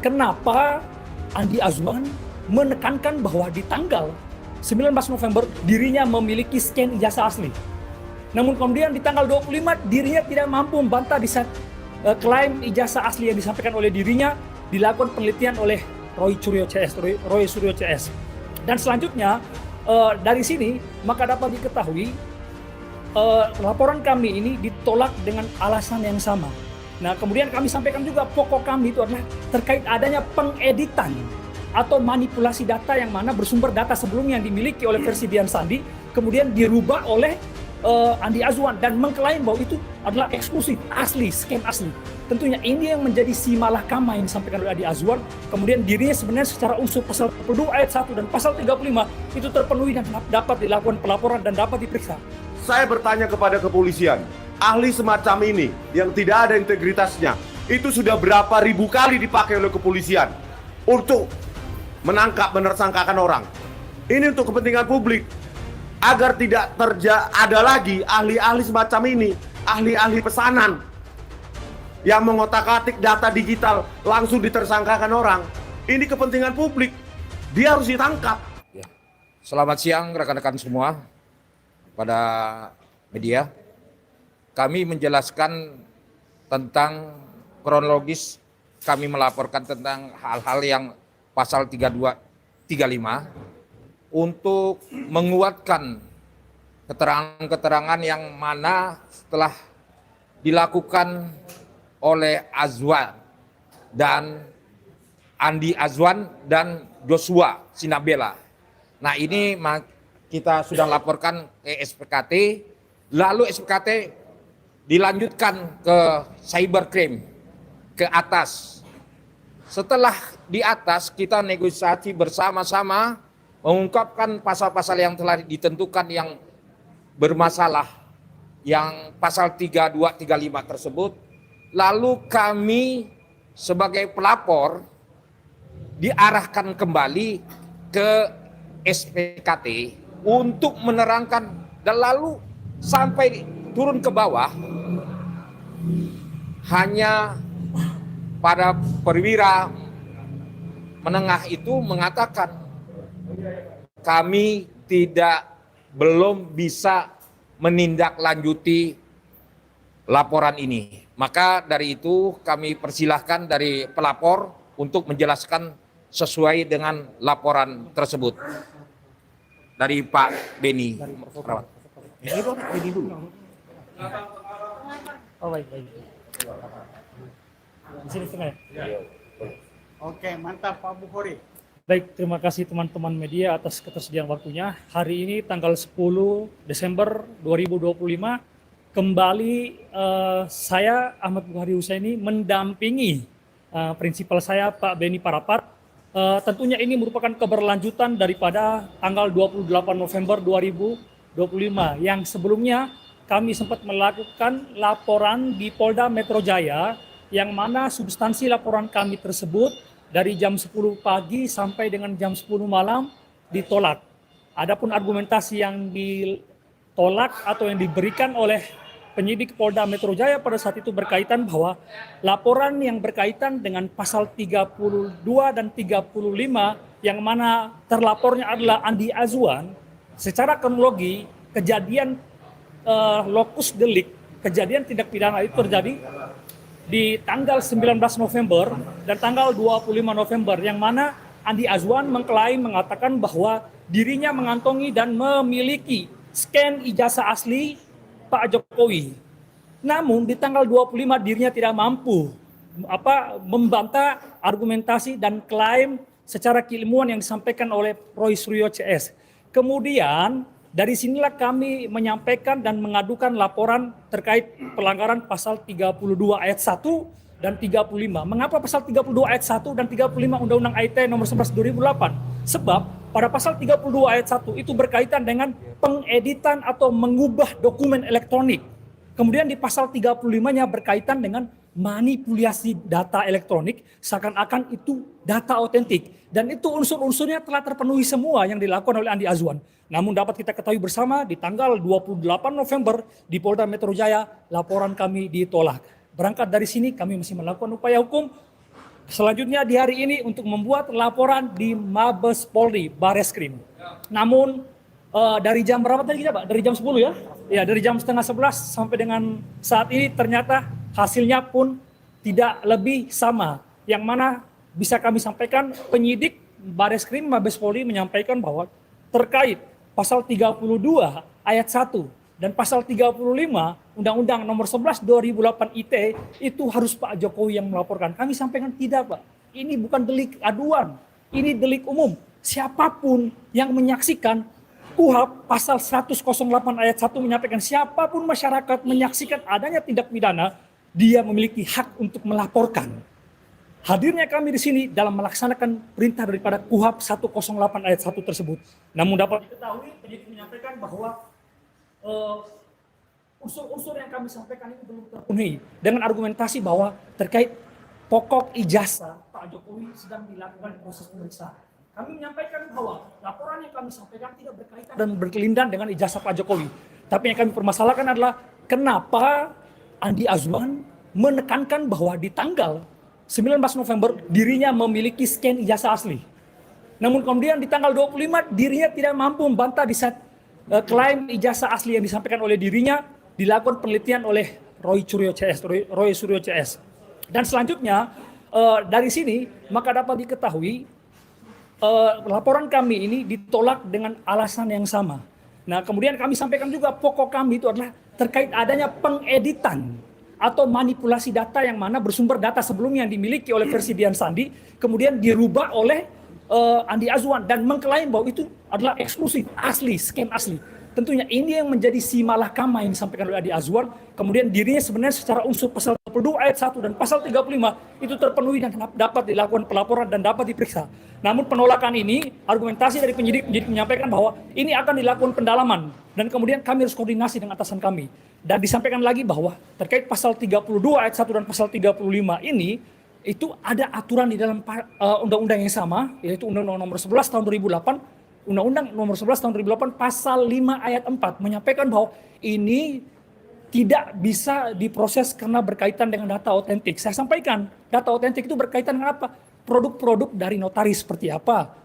Kenapa Andi Azwan menekankan bahwa di tanggal 19 November dirinya memiliki scan ijazah asli. Namun kemudian di tanggal 25 dirinya tidak mampu membantah di saat klaim ijazah asli yang disampaikan oleh dirinya dilakukan penelitian oleh Roy Suryo CS. Dan selanjutnya dari sini maka dapat diketahui laporan kami ini ditolak dengan alasan yang sama. Nah, kemudian kami sampaikan juga pokok kami itu adalah terkait adanya pengeditan atau manipulasi data yang mana bersumber data sebelumnya yang dimiliki oleh versi Dian Sandi kemudian dirubah oleh Andi Azwan dan mengklaim bahwa itu adalah eksklusif, asli, scan asli. Tentunya ini yang menjadi si malakama yang disampaikan oleh Andi Azwan. Kemudian dirinya sebenarnya secara unsur pasal 42 ayat 1 dan pasal 35 itu terpenuhi dan dapat dilakukan pelaporan dan dapat diperiksa. Saya bertanya kepada kepolisian, ahli semacam ini yang tidak ada integritasnya, itu sudah berapa ribu kali dipakai oleh kepolisian untuk menangkap, menersangkakan orang. Ini untuk kepentingan publik, agar tidak ada lagi ahli-ahli semacam ini, ahli-ahli pesanan yang mengotak-atik data digital langsung ditersangkakan orang. Ini kepentingan publik, dia harus ditangkap. Selamat siang rekan-rekan semua. Pada media, kami menjelaskan tentang kronologis kami melaporkan tentang hal-hal yang pasal 32, 35 untuk menguatkan keterangan-keterangan yang mana setelah dilakukan oleh Azwan dan Andi Azwan dan Joshua Sinabela. Nah, ini kita sudah laporkan ke SPKT, lalu SPKT dilanjutkan ke cybercrime, ke atas. Setelah di atas kita negosiasi bersama-sama mengungkapkan pasal-pasal yang telah ditentukan yang bermasalah, yang pasal 32, 35 tersebut. Lalu kami sebagai pelapor diarahkan kembali ke SPKT untuk menerangkan dan lalu sampai turun ke bawah hanya pada perwira menengah itu mengatakan kami belum bisa menindaklanjuti laporan ini. Maka dari itu kami persilahkan dari pelapor untuk menjelaskan sesuai dengan laporan tersebut. Dari Pak Beni. Ini Pak Beni dulu. Oh baik. Di sini setengah ya? Oke, mantap Pak Bukhari. Baik, terima kasih teman-teman media atas ketersediaan waktunya. Hari ini tanggal 10 Desember 2025 kembali saya Ahmad Bukhari Husaini mendampingi prinsipal saya Pak Beni Parapat. Tentunya ini merupakan keberlanjutan daripada tanggal 28 November 2025 yang sebelumnya kami sempat melakukan laporan di Polda Metro Jaya yang mana substansi laporan kami tersebut dari jam 10 pagi sampai dengan jam 10 malam ditolak. Adapun argumentasi yang ditolak atau yang diberikan oleh penyidik Polda Metro Jaya pada saat itu berkaitan bahwa laporan yang berkaitan dengan pasal 32 dan 35 yang mana terlapornya adalah Andi Azwan, secara kronologi kejadian lokus delik, kejadian tindak pidana itu terjadi di tanggal 19 November dan tanggal 25 November yang mana Andi Azwan mengatakan bahwa dirinya mengantongi dan memiliki scan ijazah asli Pak Jokowi. Namun di tanggal 25 dirinya tidak mampu membantah argumentasi dan klaim secara keilmuan yang disampaikan oleh Roy Suryo CS. Kemudian dari sinilah kami menyampaikan dan mengadukan laporan terkait pelanggaran pasal 32 ayat 1 dan 35. Mengapa pasal 32 ayat 1 dan 35 Undang-Undang ITE nomor 11 2008? Sebab pada pasal 32 ayat 1 itu berkaitan dengan pengeditan atau mengubah dokumen elektronik. Kemudian di pasal 35-nya berkaitan dengan manipulasi data elektronik seakan-akan itu data otentik. Dan itu unsur-unsurnya telah terpenuhi semua yang dilakukan oleh Andi Azwan. Namun dapat kita ketahui bersama di tanggal 28 November di Polda Metro Jaya laporan kami ditolak. Berangkat dari sini kami masih melakukan upaya hukum. Selanjutnya di hari ini untuk membuat laporan di Mabes Polri, Bareskrim. Namun dari jam berapa tadi kita Pak? Dari jam 10 ya? Ya, dari jam setengah 11 sampai dengan saat ini ternyata hasilnya pun tidak lebih sama. Yang mana bisa kami sampaikan penyidik Bareskrim Mabes Polri menyampaikan bahwa terkait pasal 32 ayat 1 dan pasal 35 Undang-Undang nomor 11 2008 ITE itu harus Pak Jokowi yang melaporkan. Kami sampaikan tidak Pak, ini bukan delik aduan, ini delik umum. Siapapun yang menyaksikan KUHP pasal 108 ayat 1 menyampaikan siapapun masyarakat menyaksikan adanya tindak pidana, dia memiliki hak untuk melaporkan. Hadirnya kami di sini dalam melaksanakan perintah daripada KUHP 108 ayat 1 tersebut. Namun dapat diketahui penyidik menyampaikan bahwa unsur-unsur yang kami sampaikan ini belum terpenuhi dengan argumentasi bahwa terkait pokok ijazah Pak Jokowi sedang dilakukan proses pemeriksaan. Kami menyampaikan bahwa laporan yang kami sampaikan tidak berkaitan dan berkelindan dengan ijazah Pak Jokowi. Tapi yang kami permasalahkan adalah kenapa Andi Azwan menekankan bahwa di tanggal 19 November dirinya memiliki scan ijazah asli. Namun kemudian di tanggal 25 dirinya tidak mampu membantah di saat klaim ijazah asli yang disampaikan oleh dirinya dilakukan penelitian oleh Roy Suryo CS. Dan selanjutnya dari sini maka dapat diketahui laporan kami ini ditolak dengan alasan yang sama. Nah kemudian kami sampaikan juga pokok kami itu adalah terkait adanya pengeditan atau manipulasi data yang mana bersumber data sebelumnya yang dimiliki oleh versi Dian Sandi kemudian dirubah oleh Andi Azwan dan mengklaim bahwa itu adalah eksklusif, asli, scan asli. Tentunya ini yang menjadi si malakama yang disampaikan oleh Andi Azwan. Kemudian dirinya sebenarnya secara unsur pasal 22 ayat 1 dan pasal 35 itu terpenuhi dan dapat dilakukan pelaporan dan dapat diperiksa. Namun penolakan ini, argumentasi dari penyidik menyampaikan bahwa ini akan dilakukan pendalaman dan kemudian kami harus koordinasi dengan atasan kami. Dan disampaikan lagi bahwa terkait pasal 32 ayat 1 dan pasal 35 ini itu ada aturan di dalam undang-undang yang sama, yaitu Undang-Undang nomor 11 tahun 2008, Undang-Undang nomor 11 tahun 2008 pasal 5 ayat 4 menyampaikan bahwa ini tidak bisa diproses karena berkaitan dengan data otentik. Saya sampaikan, data otentik itu berkaitan dengan apa? Produk-produk dari notaris seperti apa?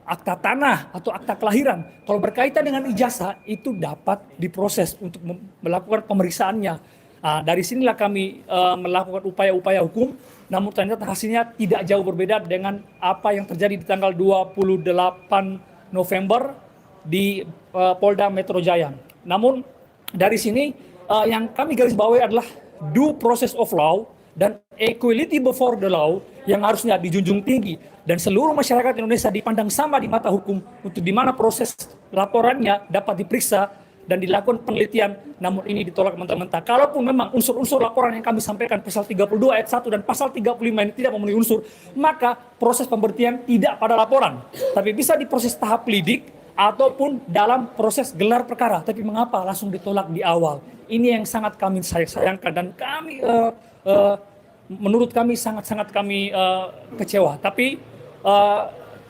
Akta tanah atau akta kelahiran. Kalau berkaitan dengan ijazah itu dapat diproses untuk melakukan pemeriksaannya. Dari sinilah kami melakukan upaya-upaya hukum, namun ternyata hasilnya tidak jauh berbeda dengan apa yang terjadi di tanggal 28 November di Polda Metro Jaya. Namun dari sini yang kami garis bawahi adalah due process of law dan equality before the law yang harusnya dijunjung tinggi dan seluruh masyarakat Indonesia dipandang sama di mata hukum untuk di mana proses laporannya dapat diperiksa dan dilakukan penelitian, namun ini ditolak mentah-mentah. Kalaupun memang unsur-unsur laporan yang kami sampaikan pasal 32 ayat 1 dan pasal 35 ini tidak memenuhi unsur, maka proses pemberhentian tidak pada laporan, tapi bisa diproses tahap lidik ataupun dalam proses gelar perkara. Tapi mengapa langsung ditolak di awal? Ini yang sangat kami sayangkan dan kami menurut kami sangat-sangat kami kecewa. Tapi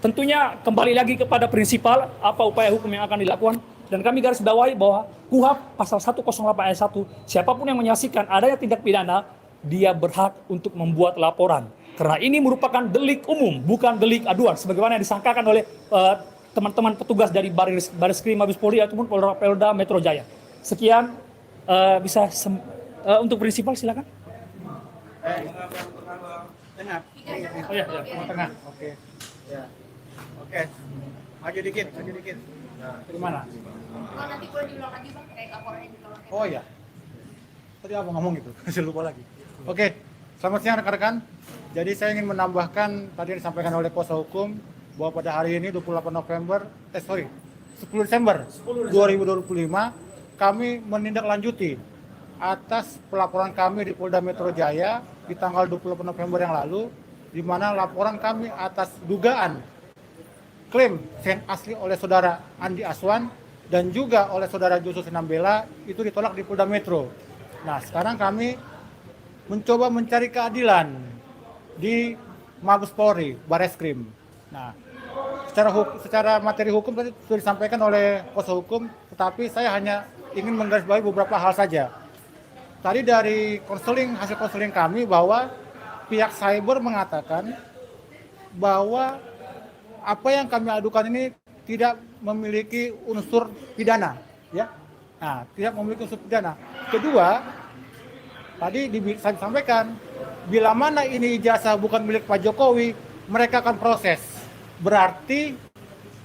tentunya kembali lagi kepada prinsipal apa upaya hukum yang akan dilakukan. Dan kami garis bawahi bahwa KUHP pasal 108 ayat 1, siapapun yang menyaksikan adanya tindak pidana, dia berhak untuk membuat laporan. Karena ini merupakan delik umum, bukan delik aduan. Sebagaimana yang disangkakan oleh teman-teman petugas dari Bareskrim Mabes Polri ataupun Polda Metro Jaya. Sekian, untuk prinsipal silakan. Tengah. Oh ya, Tengah. Oke. Ya. Oke. Maju dikit. Dari mana? Nanti boleh diulang lagi Bang, kayak laporannya ditolak. Oh iya. Tadi apa ngomong gitu? Saya lupa lagi. Oke. Selamat siang rekan-rekan. Jadi saya ingin menambahkan tadi yang disampaikan oleh kuasa hukum bahwa pada hari ini 10 Desember 2025 kami menindaklanjuti atas pelaporan kami di Polda Metro Jaya di tanggal 28 November yang lalu, di mana laporan kami atas dugaan klaim scan asli oleh saudara Andi Azwan dan juga oleh saudara Joshua Sinambela itu ditolak di Polda Metro. Nah, sekarang kami mencoba mencari keadilan di Mabes Polri, Bareskrim. Nah, secara materi hukum tadi sudah disampaikan oleh kuasa hukum, tetapi saya hanya ingin menggarisbawahi beberapa hal saja. Tadi dari hasil konseling kami bahwa pihak cyber mengatakan bahwa apa yang kami adukan ini tidak memiliki unsur pidana, ya. Nah, tidak memiliki unsur pidana. Kedua, tadi saya sampaikan, bila mana ini ijazah bukan milik Pak Jokowi, mereka akan proses. Berarti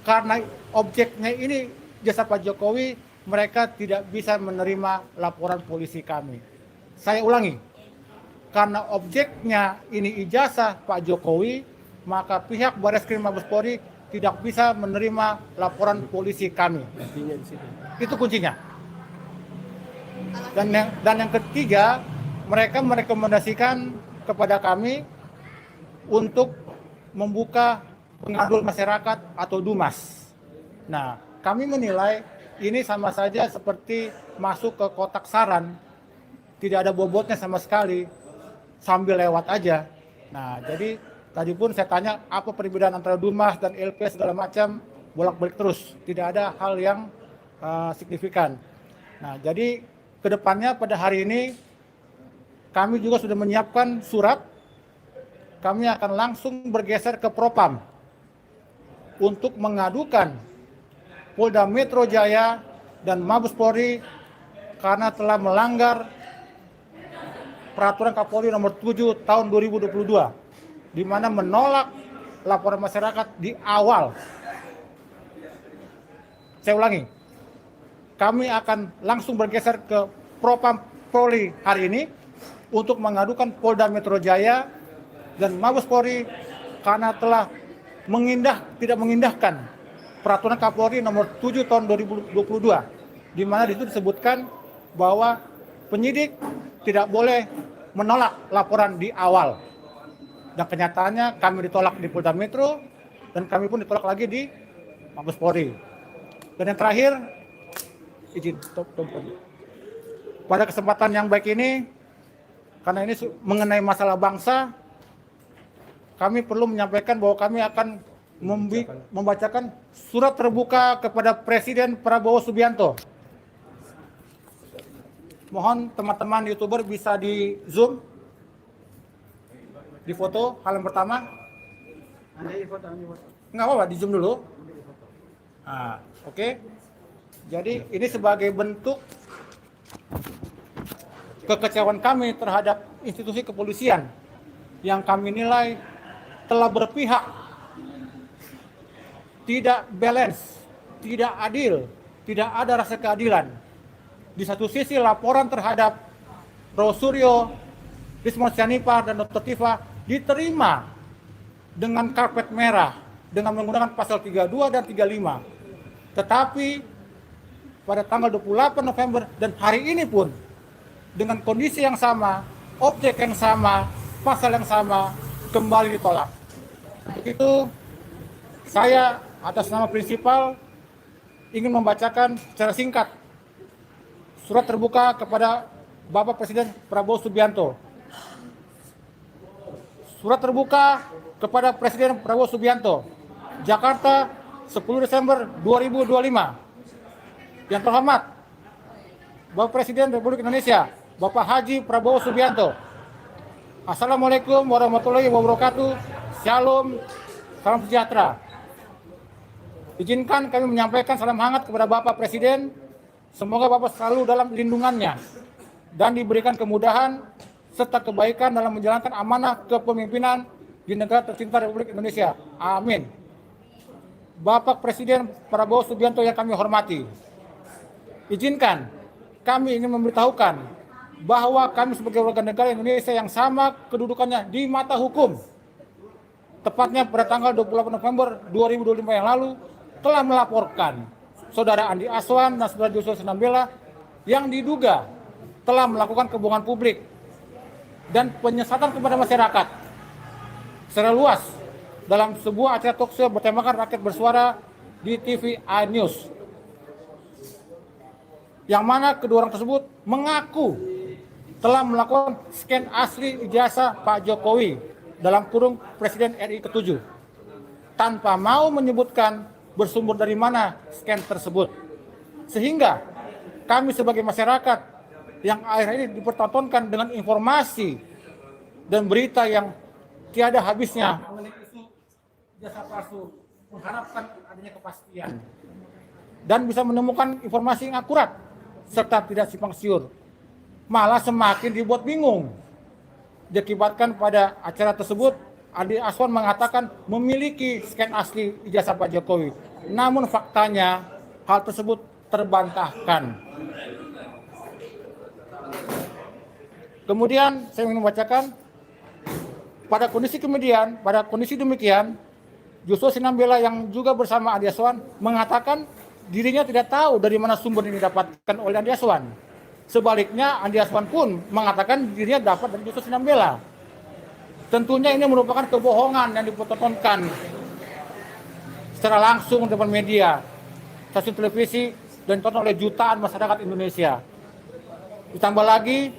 karena objeknya ini jasa Pak Jokowi, mereka tidak bisa menerima laporan polisi kami. Saya ulangi, karena objeknya ini ijazah Pak Jokowi, maka pihak Barreskrim Mabes Polri tidak bisa menerima laporan polisi kami. Itu kuncinya. Dan yang ketiga, mereka merekomendasikan kepada kami untuk membuka pengaduan masyarakat atau DUMAS. Nah, kami menilai ini sama saja seperti masuk ke kotak saran, tidak ada bobotnya sama sekali, sambil lewat aja. Nah, jadi tadi pun saya tanya apa perbedaan antara DUMAS dan LP segala macam, bolak-balik terus, tidak ada hal yang signifikan. Nah, jadi kedepannya pada hari ini kami juga sudah menyiapkan surat. Kami akan langsung bergeser ke Propam untuk mengadukan Polda Metro Jaya dan Mabes Polri karena telah melanggar Peraturan Kapolri nomor 7 tahun 2022, di mana menolak laporan masyarakat di awal. Saya ulangi, kami akan langsung bergeser ke Propam Polri hari ini untuk mengadukan Polda Metro Jaya dan Mabes Polri karena telah tidak mengindahkan Peraturan Kapolri nomor 7 tahun 2022, di mana di situ disebutkan bahwa penyidik tidak boleh menolak laporan di awal. Dan kenyataannya kami ditolak di Polda Metro dan kami pun ditolak lagi di Mabes Polri. Dan yang terakhir, izin pada kesempatan yang baik ini, karena ini mengenai masalah bangsa, kami perlu menyampaikan bahwa kami akan membacakan surat terbuka kepada Presiden Prabowo Subianto. Mohon teman-teman YouTuber bisa di zoom, di foto halaman pertama. Nggak apa-apa, di zoom dulu. Nah, oke. Jadi ini sebagai bentuk kekecewaan kami terhadap institusi kepolisian yang kami nilai telah berpihak, tidak balance, tidak adil, tidak ada rasa keadilan. Di satu sisi laporan terhadap Rosuryo, Rismon Sianipar, dan Dr. Tifa diterima dengan karpet merah dengan menggunakan pasal 32 dan 35. Tetapi pada tanggal 28 November dan hari ini pun dengan kondisi yang sama, objek yang sama, pasal yang sama, kembali ditolak. Untuk itu, saya atas nama prinsipal ingin membacakan secara singkat surat terbuka kepada Bapak Presiden Prabowo Subianto. Surat terbuka kepada Presiden Prabowo Subianto, Jakarta, 10 Desember 2025. Yang terhormat, Bapak Presiden Republik Indonesia, Bapak Haji Prabowo Subianto. Assalamualaikum warahmatullahi wabarakatuh. Shalom, salam sejahtera. Izinkan kami menyampaikan salam hangat kepada Bapak Presiden. Semoga Bapak selalu dalam lindungannya dan diberikan kemudahan serta kebaikan dalam menjalankan amanah kepemimpinan di negara tercinta Republik Indonesia. Amin. Bapak Presiden Prabowo Subianto yang kami hormati, izinkan kami ingin memberitahukan bahwa kami sebagai warga negara Indonesia yang sama kedudukannya di mata hukum, tepatnya pada tanggal 28 November 2025 yang lalu, telah melaporkan Saudara Andi Aswan dan Saudara Joshua Sinambela yang diduga telah melakukan kebohongan publik dan penyesatan kepada masyarakat secara luas dalam sebuah acara talkshow bertemakan rakyat bersuara di TV iNews, yang mana kedua orang tersebut mengaku telah melakukan scan asli ijazah Pak Jokowi dalam kurung Presiden RI ke-7 tanpa mau menyebutkan bersumber dari mana scan tersebut. Sehingga kami sebagai masyarakat yang akhir ini dipertontonkan dengan informasi dan berita yang tiada habisnya mengenai isu jasa palsu, mengharapkan adanya kepastian dan bisa menemukan informasi yang akurat serta tidak simpang siur. Malah semakin dibuat bingung. Diakibatkan pada acara tersebut, Andi Aswan mengatakan memiliki scan asli ijazah Pak Jokowi. Namun faktanya hal tersebut terbantahkan. Kemudian saya ingin membacakan pada kondisi demikian, Joshua Sinambela yang juga bersama Andi Aswan mengatakan dirinya tidak tahu dari mana sumber ini didapatkan oleh Andi Aswan. Sebaliknya, Andi Aswan pun mengatakan dirinya dapat dari Joshua Sinambela. Tentunya ini merupakan kebohongan yang dipertontonkan secara langsung di depan media, stasiun televisi, dan ditonton oleh jutaan masyarakat Indonesia. Ditambah lagi,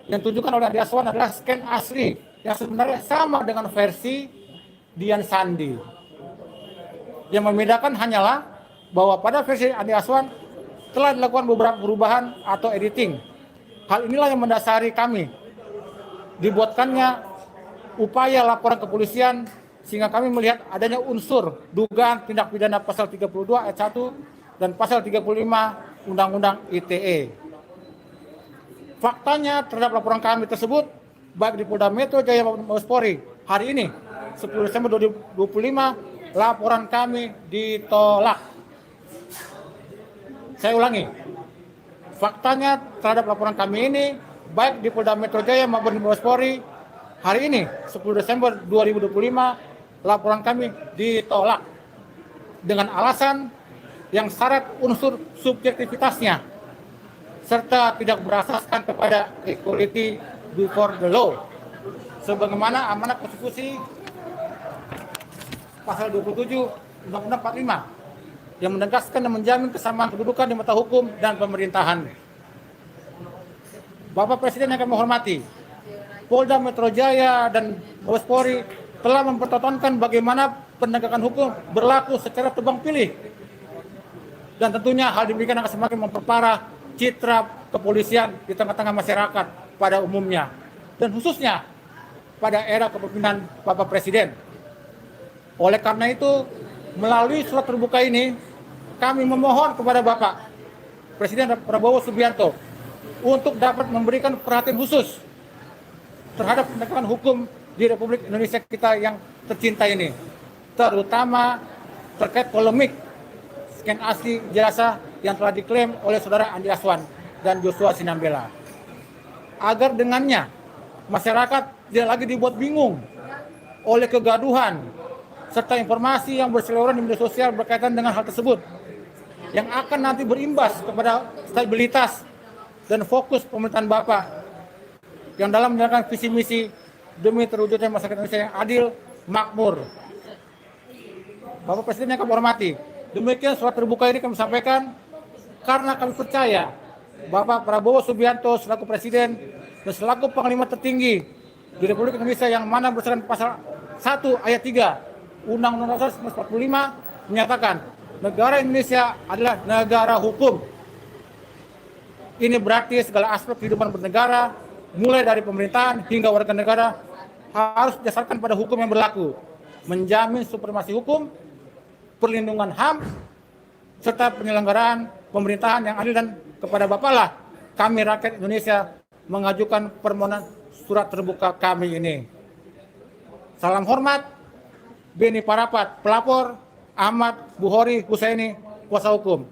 yang ditunjukkan oleh Andi Aswan adalah scan asli yang sebenarnya sama dengan versi Dian Sandi. Yang membedakan hanyalah bahwa pada versi Andi Aswan telah dilakukan beberapa perubahan atau editing. Hal inilah yang mendasari kami dibuatkannya upaya laporan kepolisian sehingga kami melihat adanya unsur dugaan tindak pidana pasal 32 ayat 1 dan pasal 35 Undang-Undang ITE. Faktanya terhadap laporan kami tersebut baik di Polda Metro Jaya maupun Mabes Polri hari ini 10 Desember 2025 laporan kami ditolak. Saya ulangi, faktanya terhadap laporan kami ini baik di Polda Metro Jaya maupun di Mabes Polri hari ini 10 Desember 2025 laporan kami ditolak dengan alasan yang syarat unsur subjektivitasnya serta tidak berasaskan kepada equality before the law sebagaimana amanat konstitusi pasal 27 Undang-Undang 45 yang menegaskan dan menjamin kesamaan kedudukan di mata hukum dan pemerintahan. Bapak Presiden yang kami hormati, Polda Metro Jaya dan Mabes Polri telah mempertontonkan bagaimana penegakan hukum berlaku secara tebang pilih. Dan tentunya hal demikian akan semakin memperparah citra kepolisian di tengah-tengah masyarakat pada umumnya. Dan khususnya pada era kepemimpinan Bapak Presiden. Oleh karena itu, melalui surat terbuka ini, kami memohon kepada Bapak Presiden Prabowo Subianto untuk dapat memberikan perhatian khusus terhadap penegakan hukum di Republik Indonesia kita yang tercinta ini, terutama terkait polemik scan asli ijazah yang telah diklaim oleh saudara Andi Aswan dan Joshua Sinambela. Agar dengannya masyarakat tidak lagi dibuat bingung oleh kegaduhan serta informasi yang berseliweran di media sosial berkaitan dengan hal tersebut yang akan nanti berimbas kepada stabilitas dan fokus pemerintahan Bapak yang dalam menjalankan visi misi demi terwujudnya masyarakat Indonesia yang adil, makmur. Bapak Presiden yang kami hormati, demikian surat terbuka ini kami sampaikan karena kami percaya Bapak Prabowo Subianto selaku Presiden dan selaku Panglima tertinggi di Republik Indonesia yang mana berdasarkan pasal 1 ayat 3 Undang-Undang Dasar 1945 menyatakan negara Indonesia adalah negara hukum. Ini berarti segala aspek kehidupan bernegara, mulai dari pemerintahan hingga warga negara, harus didasarkan pada hukum yang berlaku, menjamin supremasi hukum, perlindungan HAM, serta penyelenggaraan pemerintahan yang adil. Dan kepada Bapak lah kami rakyat Indonesia mengajukan permohonan surat terbuka kami ini. Salam hormat, Beni Parapat, pelapor Ahmad Buhori Husaini, kuasa hukum.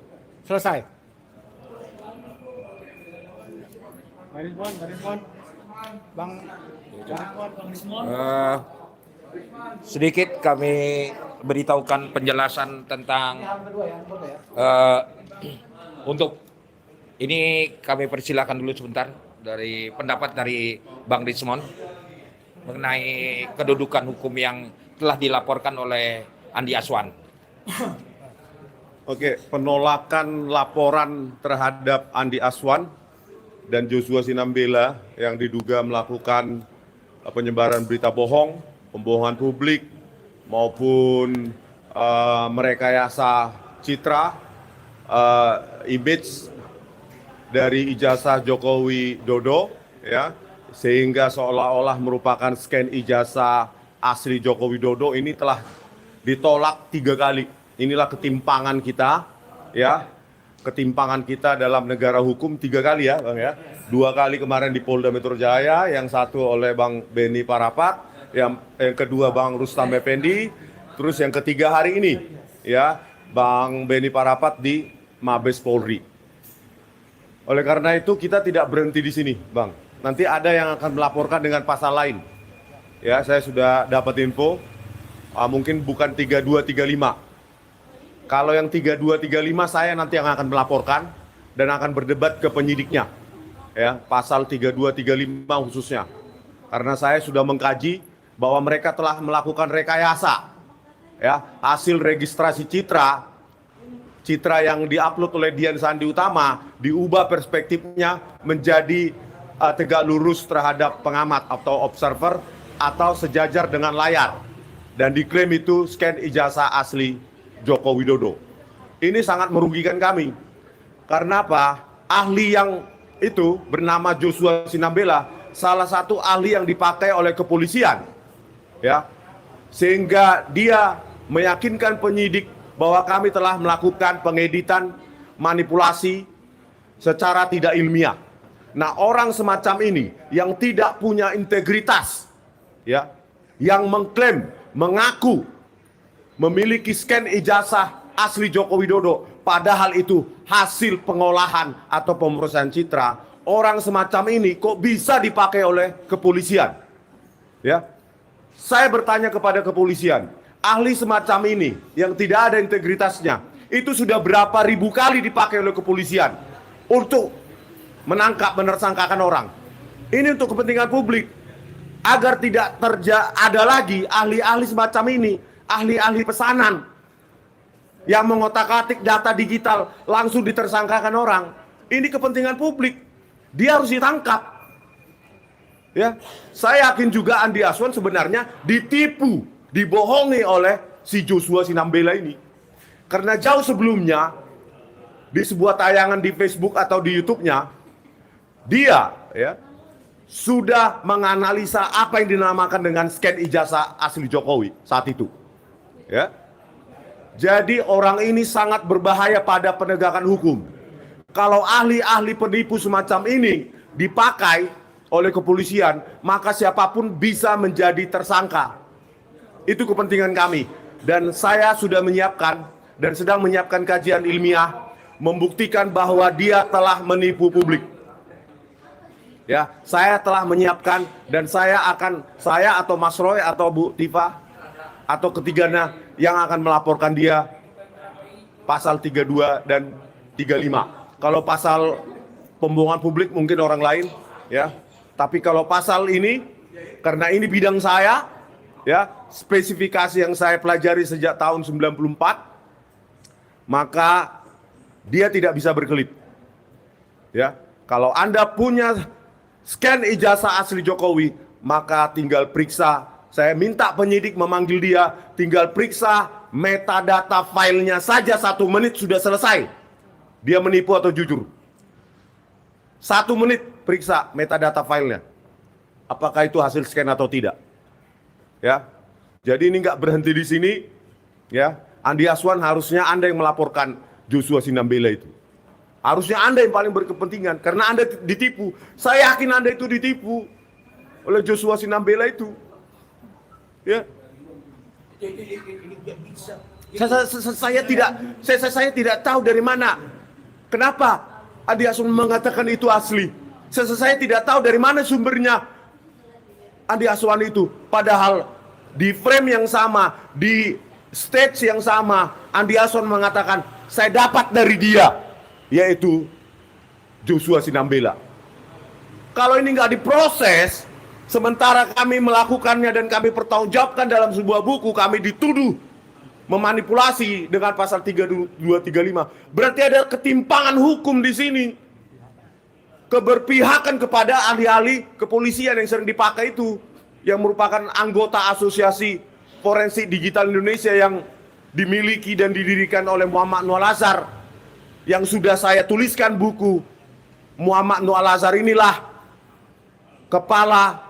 Selesai. Bang Sedikit kami beritahukan penjelasan tentang untuk ini kami persilakan dulu sebentar dari pendapat dari Bang Rismon mengenai kedudukan hukum yang telah dilaporkan oleh Andi Aswan. Oke, penolakan laporan terhadap Andi Aswan dan Joshua Sinambela yang diduga melakukan penyebaran berita bohong, pembohongan publik, maupun merekayasa citra, image dari ijazah Jokowi Dodo, ya, sehingga seolah-olah merupakan scan ijazah asli Joko Widodo ini telah ditolak 3 kali. Inilah ketimpangan kita, ya. Ketimpangan kita dalam negara hukum 3 kali ya, Bang ya. 2 kali kemarin di Polda Metro Jaya, yang satu oleh Bang Beni Parapat, yang kedua Bang Rustam Effendi, terus yang ketiga hari ini, ya, Bang Beni Parapat di Mabes Polri. Oleh karena itu kita tidak berhenti di sini, Bang. Nanti ada yang akan melaporkan dengan pasal lain. Ya, saya sudah dapat info, mungkin bukan 3235. Kalau yang 3235 saya nanti yang akan melaporkan dan akan berdebat ke penyidiknya. Ya, pasal 3235 khususnya. Karena saya sudah mengkaji bahwa mereka telah melakukan rekayasa. Ya, hasil registrasi citra yang diupload oleh Dian Sandi Utama diubah perspektifnya menjadi tegak lurus terhadap pengamat atau observer atau sejajar dengan layar. Dan diklaim itu scan ijazah asli Joko Widodo. Ini sangat merugikan kami. Karena apa? Ahli yang itu bernama Joshua Sinambela, salah satu ahli yang dipakai oleh kepolisian. Ya. Sehingga dia meyakinkan penyidik bahwa kami telah melakukan pengeditan, manipulasi secara tidak ilmiah. Nah, orang semacam ini yang tidak punya integritas, ya, yang mengklaim, mengaku memiliki scan ijazah asli Joko Widodo, padahal itu hasil pengolahan atau pemrosesan citra. Orang semacam ini kok bisa dipakai oleh kepolisian? Ya, saya bertanya kepada kepolisian, ahli semacam ini yang tidak ada integritasnya, itu sudah berapa ribu kali dipakai oleh kepolisian untuk menangkap, menersangkakan orang. Ini untuk kepentingan publik, agar tidak ada lagi ahli-ahli semacam ini, ahli-ahli pesanan yang mengotak-atik data digital langsung ditersangkakan orang. Ini kepentingan publik, dia harus ditangkap. Ya, saya yakin juga Andi Aswan sebenarnya ditipu, dibohongi oleh si Joshua Sinambela ini. Karena jauh sebelumnya di sebuah tayangan di Facebook atau di YouTube-nya, dia ya sudah menganalisa apa yang dinamakan dengan scan ijazah asli Jokowi saat itu. Ya. Jadi orang ini sangat berbahaya pada penegakan hukum. Kalau ahli-ahli penipu semacam ini dipakai oleh kepolisian, maka siapapun bisa menjadi tersangka. Itu kepentingan kami. Dan saya sudah menyiapkan dan sedang menyiapkan kajian ilmiah membuktikan bahwa dia telah menipu publik. Ya, saya telah menyiapkan dan saya atau Mas Roy atau Bu Tifa atau ketiganya yang akan melaporkan dia pasal 32 dan 35. Kalau pasal pembohongan publik mungkin orang lain, ya. Tapi kalau pasal ini, karena ini bidang saya, ya, spesifikasi yang saya pelajari sejak tahun 94, maka dia tidak bisa berkelit. Ya, kalau Anda punya scan ijazah asli Jokowi, maka tinggal periksa. Saya minta penyidik memanggil dia, tinggal periksa metadata filenya saja 1 menit sudah selesai. Dia menipu atau jujur. 1 menit periksa metadata filenya. Apakah itu hasil scan atau tidak? Ya. Jadi ini nggak berhenti di sini. Ya. Andi Aswan harusnya Anda yang melaporkan Joshua Sinambela itu. Harusnya Anda yang paling berkepentingan karena Anda ditipu. Saya yakin Anda itu ditipu oleh Joshua Sinambela itu. Ya. Saya tidak tahu dari mana. Kenapa Andi Aswan mengatakan itu asli? Saya tidak tahu dari mana sumbernya Andi Aswan itu. Padahal di frame yang sama, di stage yang sama, Andi Aswan mengatakan saya dapat dari dia, yaitu Joshua Sinambela. Kalau ini nggak diproses, sementara kami melakukannya dan kami pertanggungjawabkan dalam sebuah buku, kami dituduh memanipulasi dengan pasal 3235. Berarti ada ketimpangan hukum di sini. Keberpihakan kepada ahli-ahli kepolisian yang sering dipakai itu, yang merupakan anggota Asosiasi Forensik Digital Indonesia yang dimiliki dan didirikan oleh Muhammad Nuh Al-Azhar, yang sudah saya tuliskan buku. Muhammad Nuh Al-Azhar inilah kepala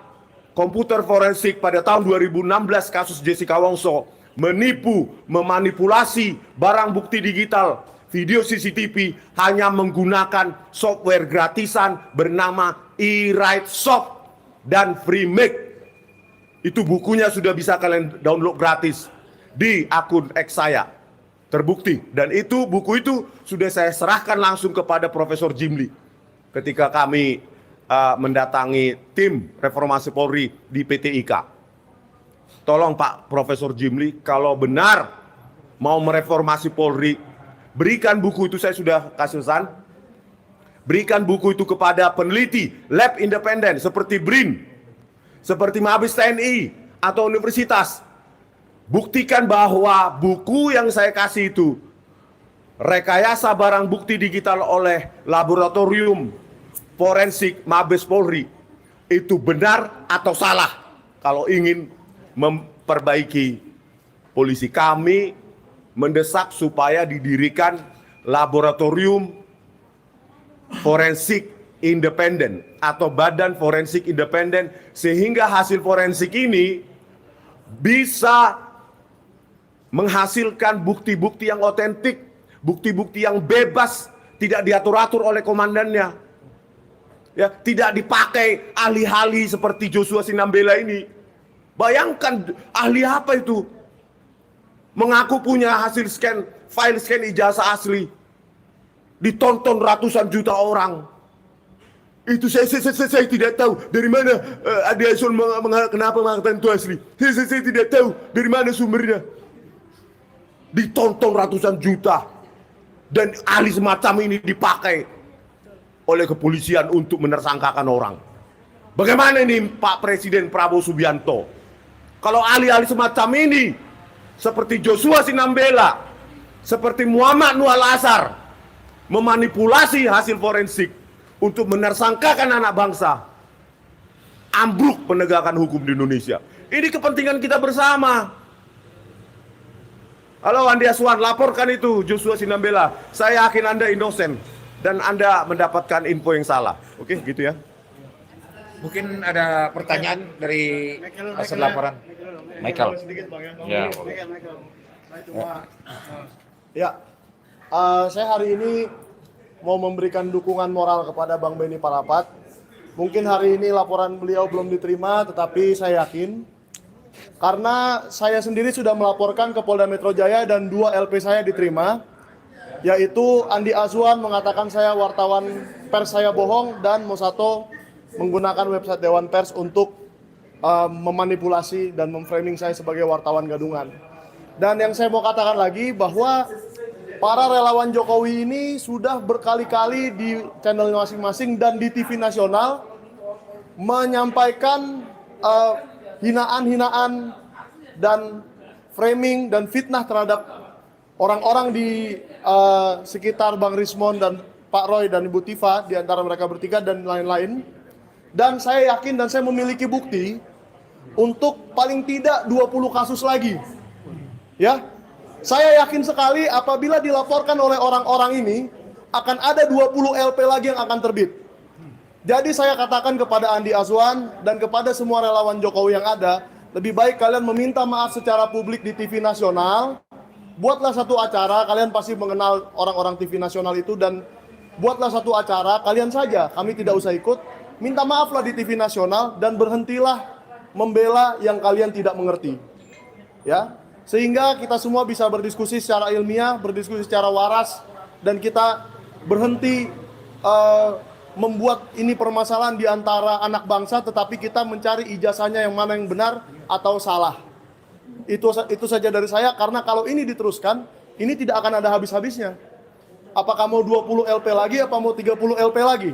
komputer forensik pada tahun 2016 kasus Jessica Wongso menipu, memanipulasi barang bukti digital video CCTV hanya menggunakan software gratisan bernama eWrite Soft dan FreeMake. Itu bukunya sudah bisa kalian download gratis di akun X saya. Terbukti. Dan itu buku itu sudah saya serahkan langsung kepada Profesor Jimli ketika kami mendatangi tim reformasi Polri di PT IKA. Tolong Pak Profesor Jimli, kalau benar mau mereformasi Polri, berikan buku itu, saya sudah kasih pesan. Berikan buku itu kepada peneliti lab independen seperti BRIN, seperti Mabes TNI atau universitas. Buktikan bahwa buku yang saya kasih itu rekayasa barang bukti digital oleh laboratorium forensik Mabes Polri itu benar atau salah. Kalau ingin memperbaiki polisi, kami mendesak supaya didirikan laboratorium forensik independen atau badan forensik independen, sehingga hasil forensik ini bisa menghasilkan bukti-bukti yang otentik, bukti-bukti yang bebas, tidak diatur-atur oleh komandannya. Ya, tidak dipakai ahli-ahli seperti Joshua Sinambela ini. Bayangkan ahli apa itu? Mengaku punya hasil scan, file scan ijazah asli. Ditonton ratusan juta orang. Itu saya tidak tahu dari mana Adi Aswan kenapa mengatakan itu asli. Saya tidak tahu dari mana sumbernya. Ditonton ratusan juta. Dan ahli semacam ini dipakai oleh kepolisian untuk menersangkakan orang. Bagaimana ini Pak Presiden Prabowo Subianto? Kalau ahli-ahli semacam ini, seperti Joshua Sinambela, seperti Muhammad Nuh Al-Azhar, memanipulasi hasil forensik untuk menersangkakan anak bangsa, ambruk penegakan hukum di Indonesia. Ini kepentingan kita bersama. Halo Andi Aswan, laporkan itu Joshua Sinambela. Saya yakin Anda inosen dan Anda mendapatkan info yang salah. Oke, gitu ya. Mungkin ada pertanyaan dari hasil laporan. Michael. Ya. Ya, saya hari ini mau memberikan dukungan moral kepada Bang Benny Parapat. Mungkin hari ini laporan beliau belum diterima, tetapi saya yakin karena saya sendiri sudah melaporkan ke Polda Metro Jaya dan 2 LP saya diterima, yaitu Andi Azwan mengatakan saya wartawan pers saya bohong dan Mosato menggunakan website Dewan Pers untuk memanipulasi dan memframing saya sebagai wartawan gadungan. Dan yang saya mau katakan lagi bahwa para relawan Jokowi ini sudah berkali-kali di channel masing-masing dan di TV nasional menyampaikan hinaan-hinaan dan framing dan fitnah terhadap orang-orang di sekitar Bang Rismon dan Pak Roy dan Ibu Tifa, di antara mereka bertiga dan lain-lain. Dan saya yakin dan saya memiliki bukti untuk paling tidak 20 kasus lagi. Ya, saya yakin sekali apabila dilaporkan oleh orang-orang ini akan ada 20 LP lagi yang akan terbit. Jadi saya katakan kepada Andi Azwan dan kepada semua relawan Jokowi yang ada, lebih baik kalian meminta maaf secara publik di TV nasional. Buatlah satu acara, kalian pasti mengenal orang-orang TV nasional itu, dan buatlah satu acara, kalian saja, kami tidak usah ikut. Minta maaflah di TV nasional dan berhentilah membela yang kalian tidak mengerti. Ya, sehingga kita semua bisa berdiskusi secara ilmiah, berdiskusi secara waras, dan kita berhenti membuat ini permasalahan di antara anak bangsa, tetapi kita mencari ijazahnya yang mana yang benar atau salah. Itu saja dari saya, karena kalau ini diteruskan, ini tidak akan ada habis-habisnya. Apakah mau 20 LP lagi, apa mau 30 LP lagi?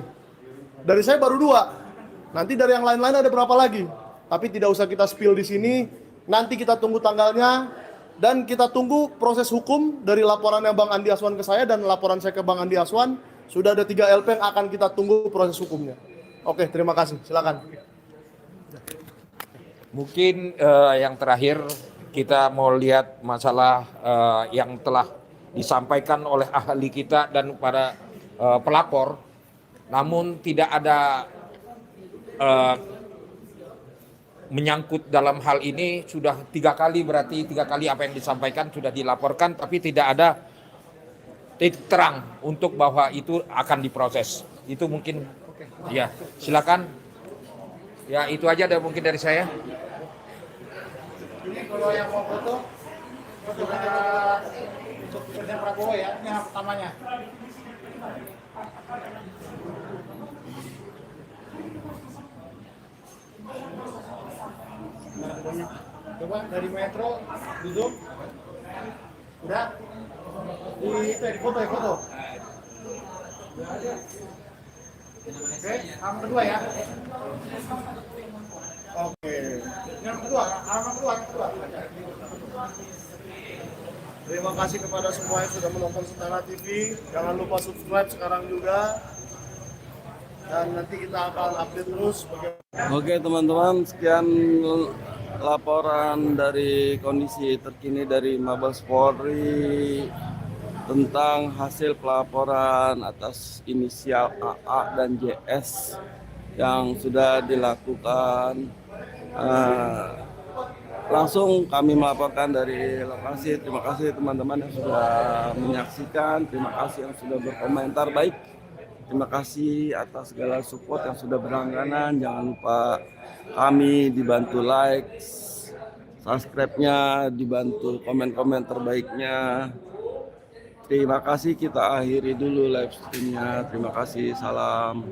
Dari saya baru 2. Nanti dari yang lain-lain ada berapa lagi? Tapi tidak usah kita spill di sini. Nanti kita tunggu tanggalnya dan kita tunggu proses hukum dari laporannya Bang Andi Aswan ke saya dan laporan saya ke Bang Andi Aswan. Sudah ada 3 LP yang akan kita tunggu proses hukumnya. Oke, terima kasih. Silakan. Mungkin yang terakhir kita mau lihat masalah yang telah disampaikan oleh ahli kita dan para pelapor, namun tidak ada menyangkut dalam hal ini sudah 3 kali, berarti 3 kali apa yang disampaikan sudah dilaporkan, tapi tidak ada titik terang untuk bahwa itu akan diproses. Itu mungkin, ya silakan. Ya itu aja mungkin dari saya. Ini kalau yang mau foto untuk Presiden Prabowo ya, ini yang pertamanya. Coba dari Metro duduk. Udah? Di foto ya, foto. Oke, halaman kedua ya. Oke. Yang kedua, halaman kedua, yang kedua. Terima kasih kepada semua yang sudah menonton Sentara TV. Jangan lupa subscribe sekarang juga. Dan nanti kita akan update terus bagaimana. Oke teman-teman, sekian laporan dari kondisi terkini dari Mabes Polri tentang hasil pelaporan atas inisial AA dan JS yang sudah dilakukan. Langsung kami melaporkan dari lokasi. Terima kasih teman-teman yang sudah menyaksikan, terima kasih yang sudah berkomentar baik. Terima kasih atas segala support yang sudah berlangganan. Jangan lupa kami dibantu like, subscribe-nya, dibantu komen-komen terbaiknya. Terima kasih, kita akhiri dulu live stream-nya. Terima kasih, salam.